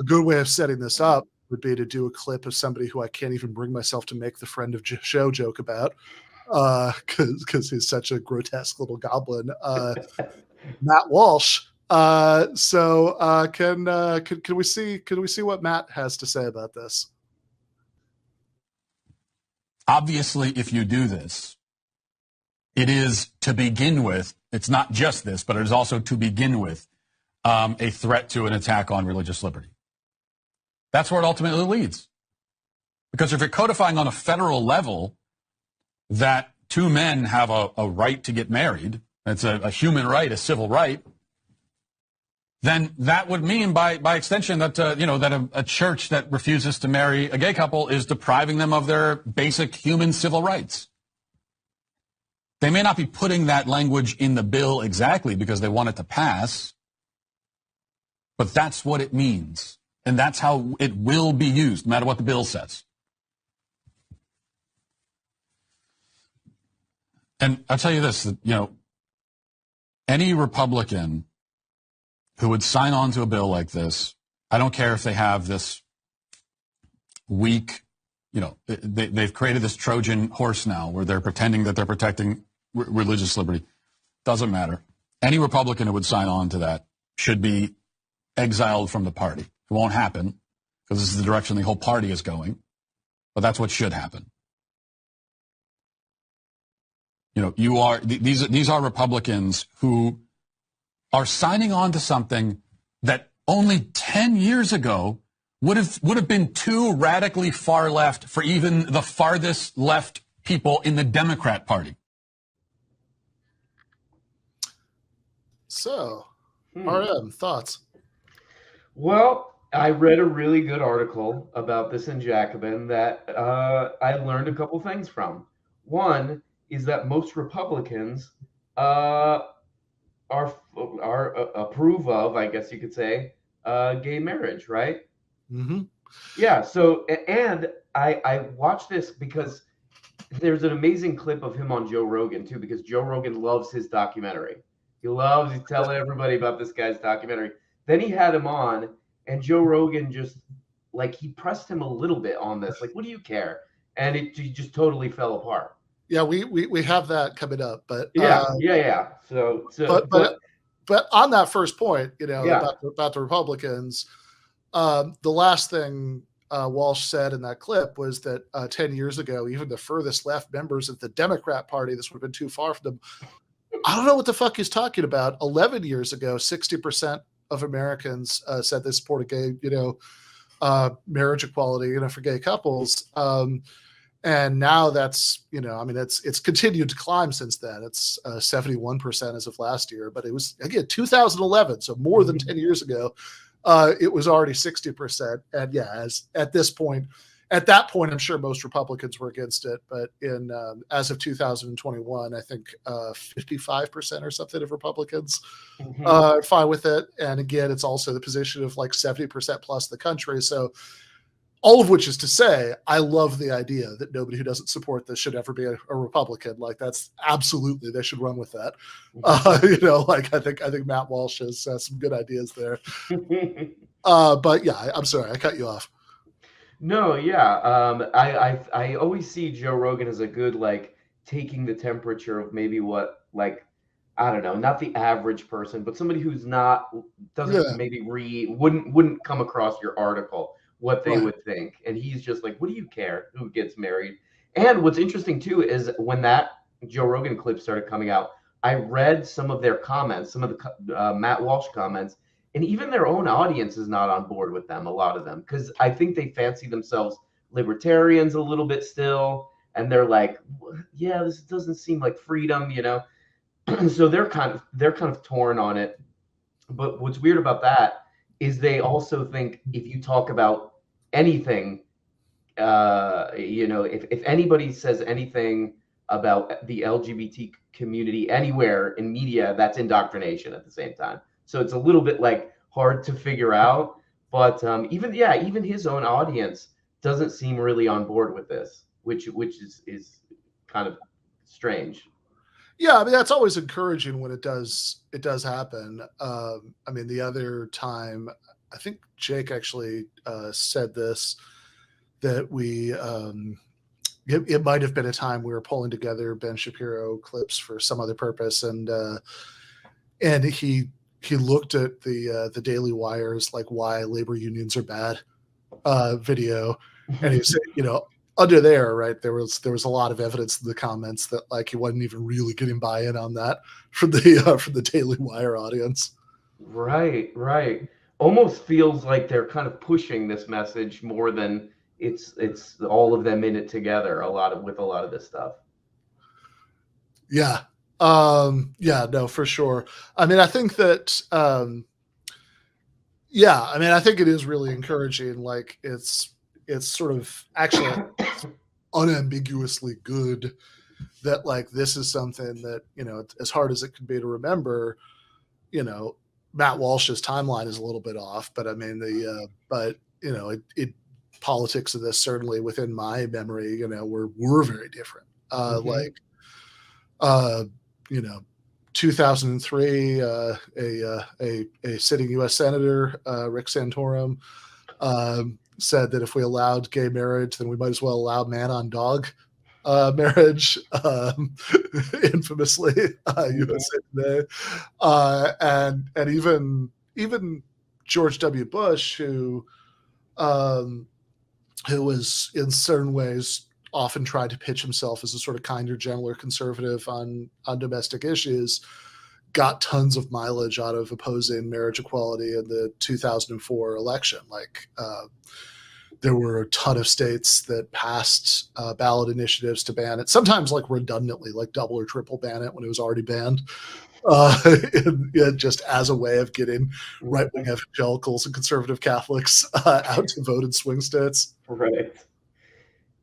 a good way of setting this up would be to do a clip of somebody who I can't even bring myself to make the friend of show joke about, because he's such a grotesque little goblin. Matt Walsh. Can we see what Matt has to say about this? Obviously, if you do this, it is to begin with, it's not just this, but it is also to begin with a threat to an attack on religious liberty. That's where it ultimately leads. Because if you're codifying on a federal level that two men have a right to get married, it's a human right, a civil right, then that would mean by extension that, that a church that refuses to marry a gay couple is depriving them of their basic human civil rights. They may not be putting that language in the bill exactly because they want it to pass, but that's what it means. And that's how it will be used, no matter what the bill says. And I'll tell you this, any Republican who would sign on to a bill like this, I don't care if they have this weak, they've created this Trojan horse now where they're pretending that they're protecting religious liberty. Doesn't matter. Any Republican who would sign on to that should be exiled from the party. It won't happen because this is the direction the whole party is going, but that's what should happen. These are Republicans who are signing on to something that only 10 years ago would have been too radically far left for even the farthest left people in the Democrat Party. So, RM, thoughts? Well, I read a really good article about this in Jacobin that I learned a couple things from. One is that most Republicans approve of, I guess you could say, gay marriage, right? Mm-hmm. Yeah. So, and I watched this because there's an amazing clip of him on Joe Rogan too, because Joe Rogan loves his documentary. He's telling everybody about this guy's documentary. Then he had him on, and Joe Rogan just he pressed him a little bit on this. Like, what do you care? And it just totally fell apart. Yeah, we have that coming up, but yeah. So but on that first point, about the Republicans, the last thing Walsh said in that clip was that 10 years ago, even the furthest left members of the Democrat Party, this would have been too far for them. I don't know what the fuck he's talking about. 11 years ago, 60% of Americans said they support gay, marriage equality, for gay couples. And now that's, it's continued to climb since then. It's 71% as of last year, but it was, again, 2011. So more than 10 years ago, it was already 60%. And yeah, at that point, I'm sure most Republicans were against it. But as of 2021, I think 55% or something of Republicans are fine with it. And again, it's also the position of 70% plus the country. So all of which is to say, I love the idea that nobody who doesn't support this should ever be a Republican. That's absolutely, they should run with that. I think Matt Walsh has some good ideas there. But yeah, I'm sorry, I cut you off. No, yeah. I always see Joe Rogan as a good, taking the temperature of maybe what, I don't know, not the average person, but somebody who's doesn't maybe wouldn't come across your article, what they would think. And he's just like, what do you care who gets married? And what's interesting too is when that Joe Rogan clip started coming out, I read some of their comments, some of the Matt Walsh comments, and even their own audience is not on board with them, a lot of them, because I think they fancy themselves libertarians a little bit still. And they're like, yeah, this doesn't seem like freedom, So they're kind of torn on it. But what's weird about that is they also think if you talk about anything, if anybody says anything about the LGBT community anywhere in media, that's indoctrination at the same time. So it's a little bit hard to figure out, but even his own audience doesn't seem really on board with this, which is kind of strange. Yeah, that's always encouraging when it does happen. The other time I think Jake actually said this, that we it might have been a time we were pulling together Ben Shapiro clips for some other purpose, and he looked at the Daily Wire's like why labor unions are bad video, and he said, under there, right, there was a lot of evidence in the comments that like he wasn't even really getting buy-in on that from the Daily Wire audience. Right. Almost feels like they're kind of pushing this message more than it's all of them in it together with a lot of this stuff. Yeah. No, for sure. I mean, I think that I think it is really encouraging. Like it's sort of actually unambiguously good that like this is something that, as hard as it can be to remember, Matt Walsh's timeline is a little bit off, but I mean it politics of this, certainly within my memory, were very different. 2003, a sitting U.S. Senator, Rick Santorum, said that if we allowed gay marriage, then we might as well allow man-on-dog marriage, infamously, USA Today, and even George W. Bush, who was in certain ways often tried to pitch himself as a sort of kinder, gentler conservative on domestic issues, got tons of mileage out of opposing marriage equality in the 2004 election. Like there were a ton of states that passed ballot initiatives to ban it, sometimes like redundantly, like double or triple ban it when it was already banned, just as a way of getting right-wing evangelicals and conservative Catholics out to vote in swing states. Right.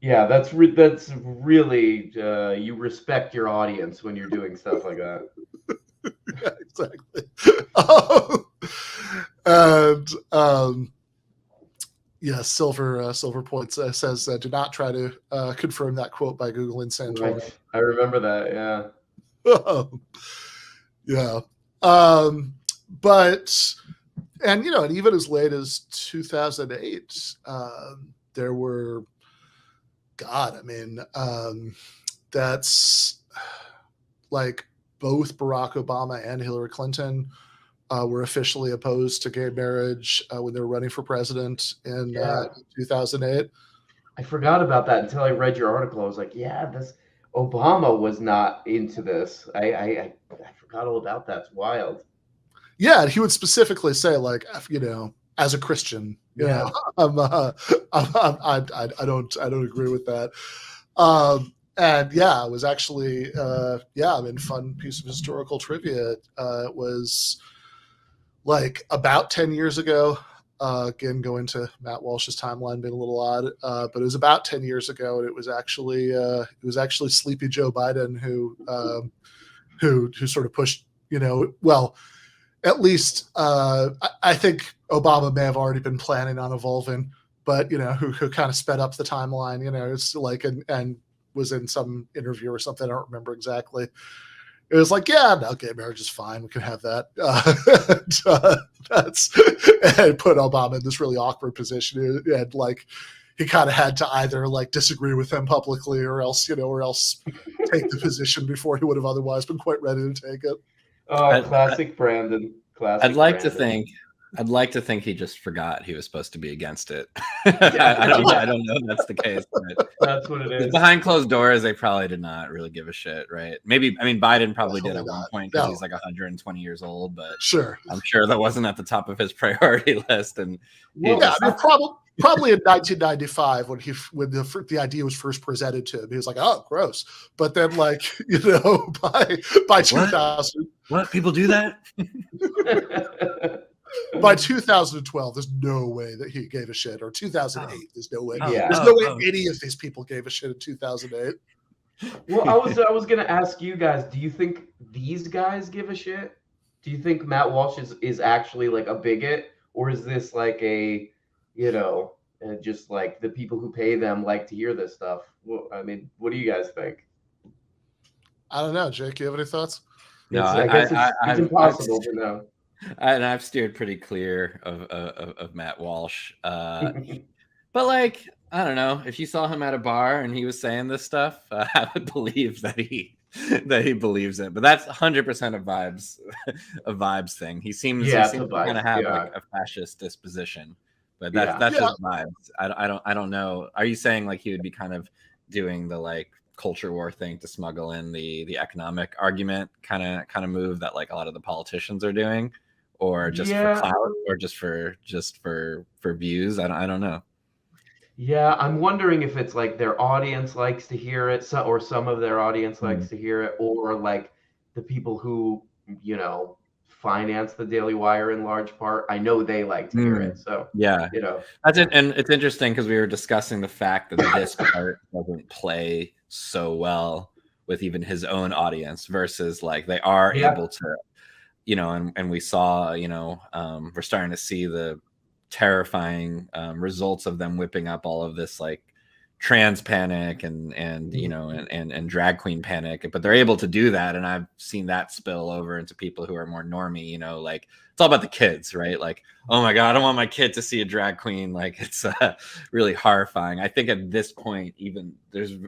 Yeah, that's really you respect your audience when you're doing stuff like that. Yeah, exactly. And Silver Points says, do not try to confirm that quote by Googling Santorum. Right. I remember that, yeah. Yeah. But, and even as late as 2008, there were, that's like both Barack Obama and Hillary Clinton were officially opposed to gay marriage when they were running for president in 2008. I forgot about that until I read your article. I was like, this Obama was not into this. I forgot all about that. It's wild. Yeah, and he would specifically say, like, as a Christian, I don't agree with that. And yeah, it was actually fun piece of historical trivia. It was like about 10 years ago. Again, going to Matt Walsh's timeline being a little odd, but it was about 10 years ago, and it was actually Sleepy Joe Biden who sort of pushed, at least I think Obama may have already been planning on evolving, but who kind of sped up the timeline. It's like and was in some interview or something. I don't remember exactly. It was like, gay marriage is fine. We can have that. And put Obama in this really awkward position, and like he kind of had to either like disagree with him publicly or else take the position before he would have otherwise been quite ready to take it. Oh, classic Brandon. Classic. I'd like Brandon. to think he just forgot he was supposed to be against it. I don't know if that's the case, but that's what it is. Behind closed doors, they probably did not really give a shit, right? Biden probably did at one point because he's like 120 years old, but sure, I'm sure that wasn't at the top of his priority list. And probably in 1995 when the idea was first presented to him, he was like, "Oh, gross." But then, like by 2000, what people do that? By 2012, there's no way that he gave a shit. Or 2008, there's no way. There's no way any of these people gave a shit in 2008. Well, I was gonna ask you guys, do you think these guys give a shit? Do you think Matt Walsh is actually like a bigot, or is this like a, just like the people who pay them like to hear this stuff? Well, what do you guys think? I don't know, Jake. You have any thoughts? No, I guess it's impossible to know. And I've steered pretty clear of Matt Walsh. But like, I don't know, if you saw him at a bar and he was saying this stuff, I would believe that he believes it. But that's 100% a vibes thing. He seems to kind of have like a fascist disposition, but that's just vibes. I don't know. Are you saying like he would be kind of doing the like culture war thing to smuggle in the economic argument kind of move that like a lot of the politicians are doing, or just for clout, or just for views? I don't know. Yeah, I'm wondering if it's like their audience likes to hear it, or some of their audience likes to hear it, or like the people who, you know, finance the Daily Wire in large part. I know they like to hear it. So yeah, you know, that's it. And it's interesting because we were discussing the fact that this part doesn't play so well with even his own audience versus like they are able to, you know, and we saw, you know, we're starting to see the terrifying results of them whipping up all of this like trans panic and you know and drag queen panic, but they're able to do that, and I've seen that spill over into people who are more normie, you know, like it's all about the kids, right? Like, oh my god, I don't want my kid to see a drag queen. Like it's really horrifying. I think at this point even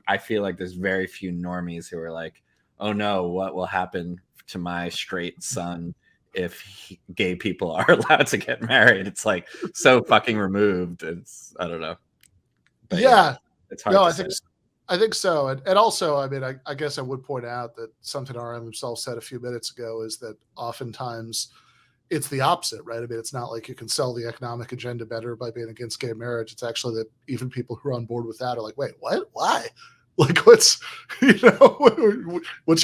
I feel like there's very few normies who are like, oh no, what will happen to my straight son if gay people are allowed to get married? It's like so fucking removed. It's, I don't know. But yeah, it's hard. No, I think so. And also, I mean, I guess I would point out that something RM himself said a few minutes ago is that oftentimes it's the opposite, right? I mean, it's not like you can sell the economic agenda better by being against gay marriage. It's actually that even people who are on board with that are like, wait, what? Why? Like, what's your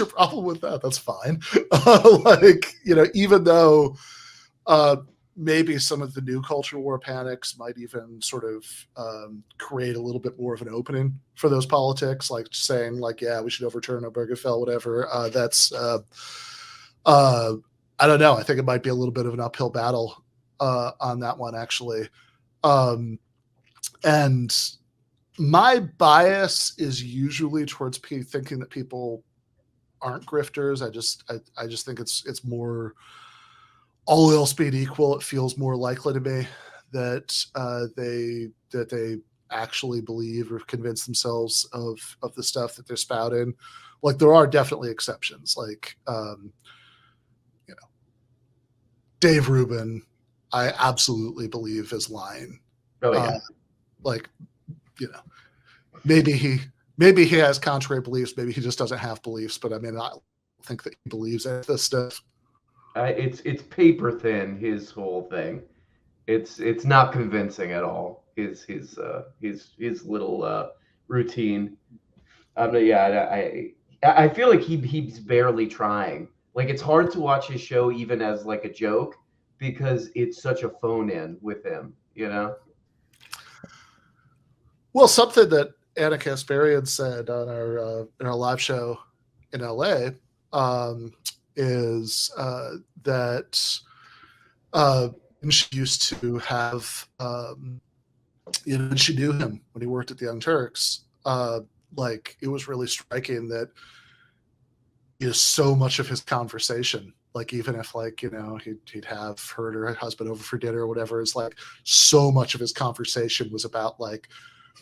problem with that? That's fine. Like, you know, even though maybe some of the new culture war panics might even sort of create a little bit more of an opening for those politics, like saying like, yeah, we should overturn Obergefell, whatever. I don't know. I think it might be a little bit of an uphill battle on that one, actually. And my bias is usually towards thinking that people aren't grifters. I just think it's more, all else being equal, it feels more likely to me that they actually believe or convince themselves of the stuff that they're spouting. Like there are definitely exceptions, like you know, Dave Rubin, I absolutely believe is lying. Oh yeah. Like, you know, maybe he has contrary beliefs, maybe he just doesn't have beliefs, but I mean, I think that he believes in this stuff. It's paper thin, his whole thing. It's not convincing at all. His little routine. But yeah, I feel like he's barely trying. Like it's hard to watch his show even as like a joke because it's such a phone in with him, you know? Well, something that Anna Kasparian said on in our live show in LA is that she used to have, you know, she knew him when he worked at the Young Turks. Like it was really striking that, you know, so much of his conversation, like even if like, you know, he'd have her or her husband over for dinner or whatever, it's like so much of his conversation was about like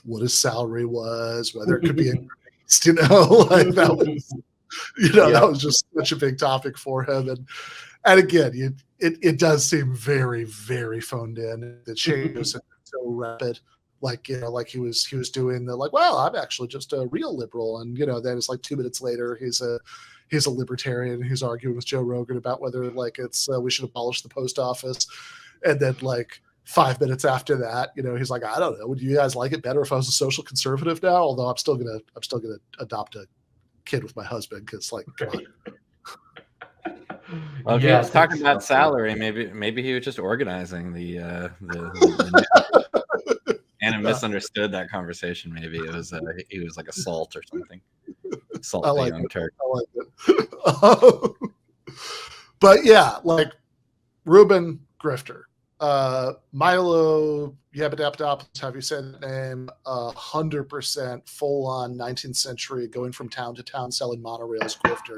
what his salary was, whether it could be increased, you know, like that was, you know, that was just such a big topic for him. And again, it does seem very, very phoned in. The changes are so rapid. Like, you know, like he was doing the like, well, I'm actually just a real liberal. And, you know, then it's like 2 minutes later, he's a libertarian who's arguing with Joe Rogan about whether like it's we should abolish the post office. And then like 5 minutes after that, you know, he's like, I don't know, would you guys like it better if I was a social conservative now? Although I'm still gonna adopt a kid with my husband because like, come on. Well, if you're talking about salary, maybe he was just organizing the and I misunderstood that conversation. Maybe it was he was like a salt or something. Salt the Young Turk. I like it. But yeah, like Rubin, grifter. Milo Yiannopoulos, have you said the name? 100% full on 19th century, going from town to town selling monorails, grifter.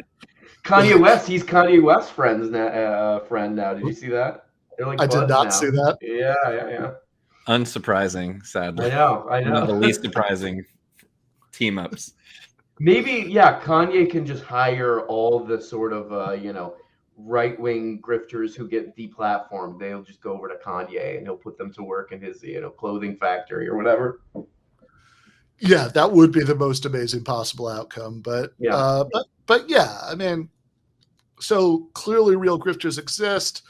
Kanye West, he's Kanye West's friend now. Did you see that? They're like I did buds not now. see that. Yeah. Unsurprising, sadly. I know. One of the least surprising team ups. Maybe, yeah, Kanye can just hire all the sort of, right-wing grifters who get deplatformed. They'll just go over to Kanye and he'll put them to work in his, clothing factory or whatever. Yeah, that would be the most amazing possible outcome. But yeah, but yeah, I mean, so clearly real grifters exist.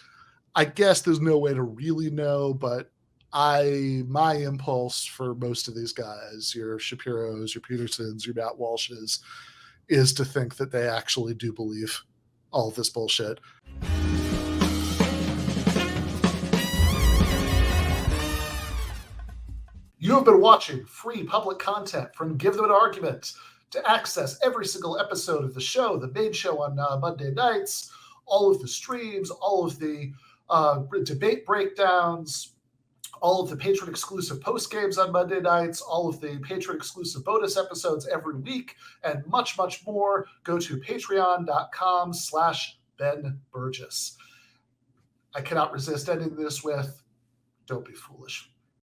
I guess there's no way to really know, but my impulse for most of these guys, your Shapiros, your Petersons, your Matt Walshes, is to think that they actually do believe all of this bullshit. You have been watching free public content from Give Them an Argument. To access every single episode of the show, the main show on Monday nights, all of the streams, all of the debate breakdowns, all of the patron-exclusive postgames on Monday nights, all of the patron-exclusive bonus episodes every week, and much, much more, go to patreon.com/Ben Burgis. I cannot resist ending this with, don't be foolish.